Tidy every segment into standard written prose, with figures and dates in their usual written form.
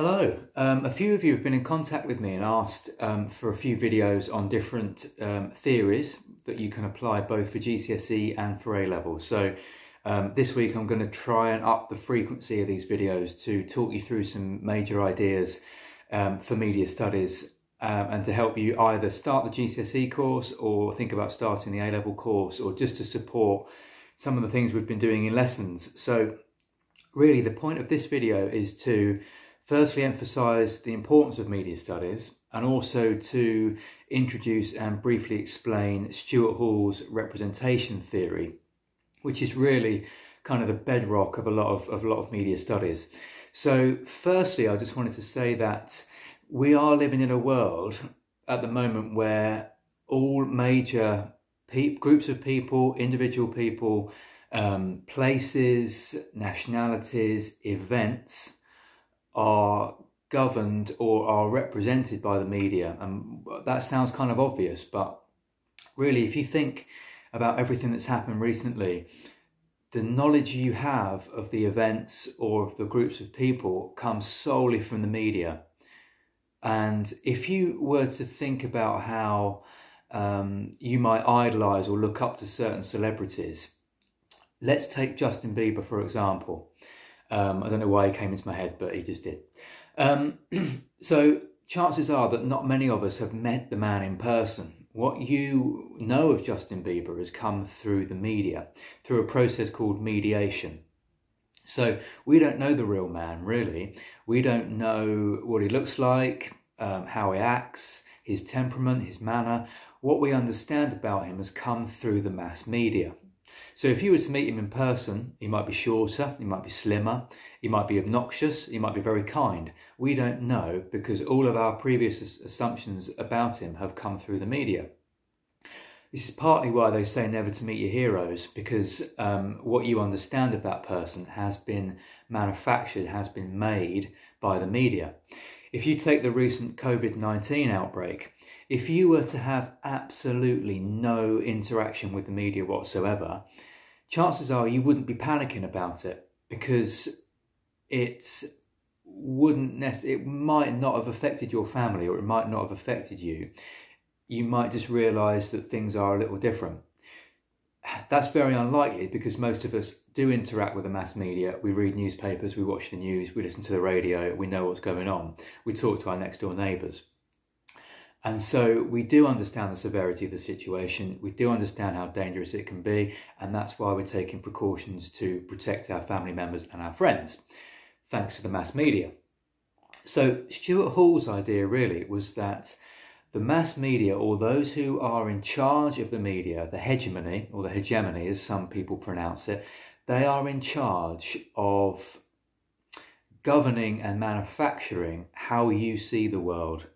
Hello. A few of you have been in contact with me and asked for a few videos on different theories that you can apply both for GCSE and for A-level. So this week I'm going to try and up the frequency of these videos to talk you through some major ideas for media studies and to help you either start the GCSE course or think about starting the A-level course, or just to support some of the things we've been doing in lessons. So really the point of this video is to firstly emphasise the importance of media studies, and also to introduce and briefly explain Stuart Hall's representation theory, which is really kind of the bedrock of a lot of media studies. So firstly, I just wanted to say that we are living in a world at the moment where all major groups of people, individual people, places, nationalities, events are governed or are represented by the media. And that sounds kind of obvious, but really, if you think about everything that's happened recently, the knowledge you have of the events or of the groups of people comes solely from the media. And if you were to think about how you might idolise or look up to certain celebrities, let's take Justin Bieber, for example. I don't know why he came into my head, but he just did. So chances are that not many of us have met the man in person. What you know of Justin Bieber has come through the media, through a process called mediation. So we don't know the real man, really. We don't know what he looks like, how he acts, his temperament, his manner. What we understand about him has come through the mass media. So if you were to meet him in person, he might be shorter, he might be slimmer, he might be obnoxious, he might be very kind. We don't know, because all of our previous assumptions about him have come through the media. This is partly why they say never to meet your heroes, because what you understand of that person has been manufactured, has been made by the media. If you take the recent COVID-19 outbreak, if you were to have absolutely no interaction with the media whatsoever, chances are you wouldn't be panicking about it, because it might not have affected your family, or it might not have affected you. You might just realise that things are a little different. That's very unlikely, because most of us do interact with the mass media. We read newspapers, we watch the news, we listen to the radio, we know what's going on. We talk to our next door neighbours. And so we do understand the severity of the situation. We do understand how dangerous it can be. And that's why we're taking precautions to protect our family members and our friends, thanks to the mass media. So Stuart Hall's idea really was that the mass media, or those who are in charge of the media, the hegemony, or the hegemony as some people pronounce it, they are in charge of governing and manufacturing how you see the world.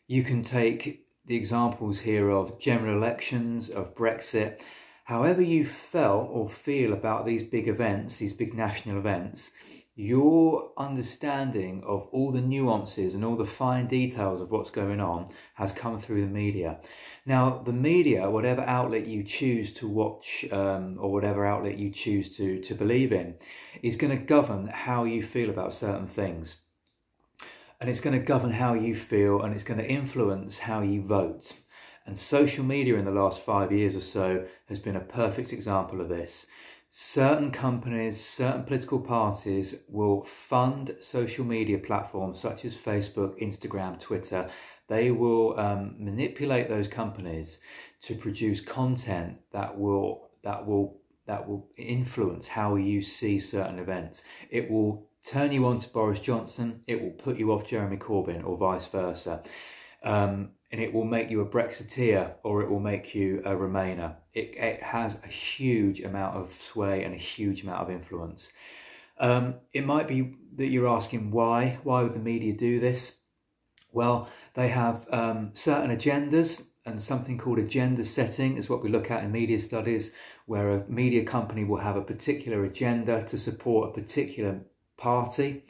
You can take the examples here of general elections, of Brexit. However you felt or feel about these big events, these big national events, your understanding of all the nuances and all the fine details of what's going on has come through the media. Now, the media, whatever outlet you choose to watch or whatever outlet you choose to believe in, is going to govern how you feel about certain things. And it's going to govern how you feel, and it's going to influence how you vote. And social media in the last 5 years or so has been a perfect example of this. Certain companies, certain political parties will fund social media platforms such as Facebook, Instagram, Twitter. They will manipulate those companies to produce content that will influence how you see certain events. It will turn you on to Boris Johnson, it will put you off Jeremy Corbyn, or vice versa. And it will make you a Brexiteer, or it will make you a Remainer. It has a huge amount of sway and a huge amount of influence. It might be that you're asking why would the media do this? Well, they have certain agendas, and something called agenda setting is what we look at in media studies, where a media company will have a particular agenda to support a particular party.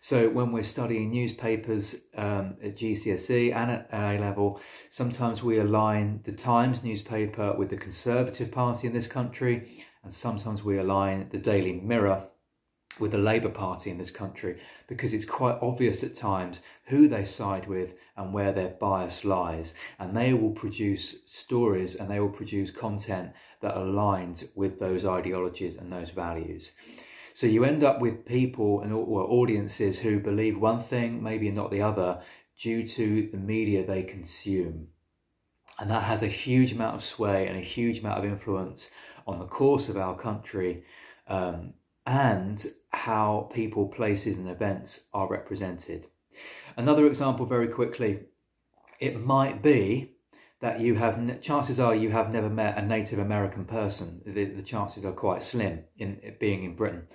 So when we're studying newspapers at GCSE and at A-level, sometimes we align the Times newspaper with the Conservative Party in this country, and sometimes we align the Daily Mirror with the Labour Party in this country, because it's quite obvious at times who they side with and where their bias lies. And they will produce stories and they will produce content that aligns with those ideologies and those values. So you end up with people and audiences who believe one thing, maybe not the other, due to the media they consume. And that has a huge amount of sway and a huge amount of influence on the course of our country, and how people, places and events are represented. Another example very quickly, it might be that you have, chances are you have never met a Native American person. The chances are quite slim in it being in Britain.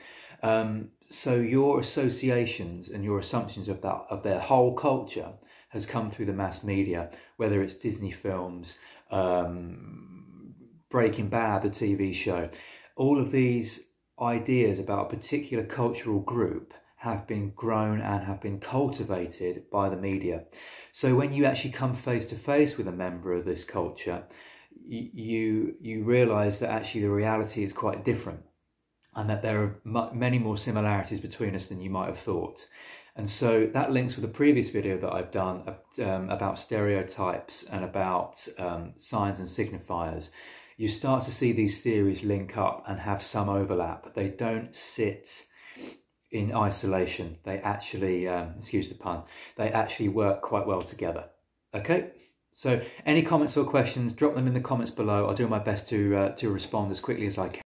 So your associations and your assumptions of their whole culture has come through the mass media, whether it's Disney films, Breaking Bad, the TV show. All of these ideas about a particular cultural group have been grown and have been cultivated by the media. So when you actually come face to face with a member of this culture, you realise that actually the reality is quite different, and that there are many more similarities between us than you might have thought. And so that links with the previous video that I've done about stereotypes and about signs and signifiers. You start to see these theories link up and have some overlap. They don't sit in isolation. They actually, excuse the pun, they actually work quite well together. Okay, so any comments or questions, drop them in the comments below. I'll do my best to respond as quickly as I can.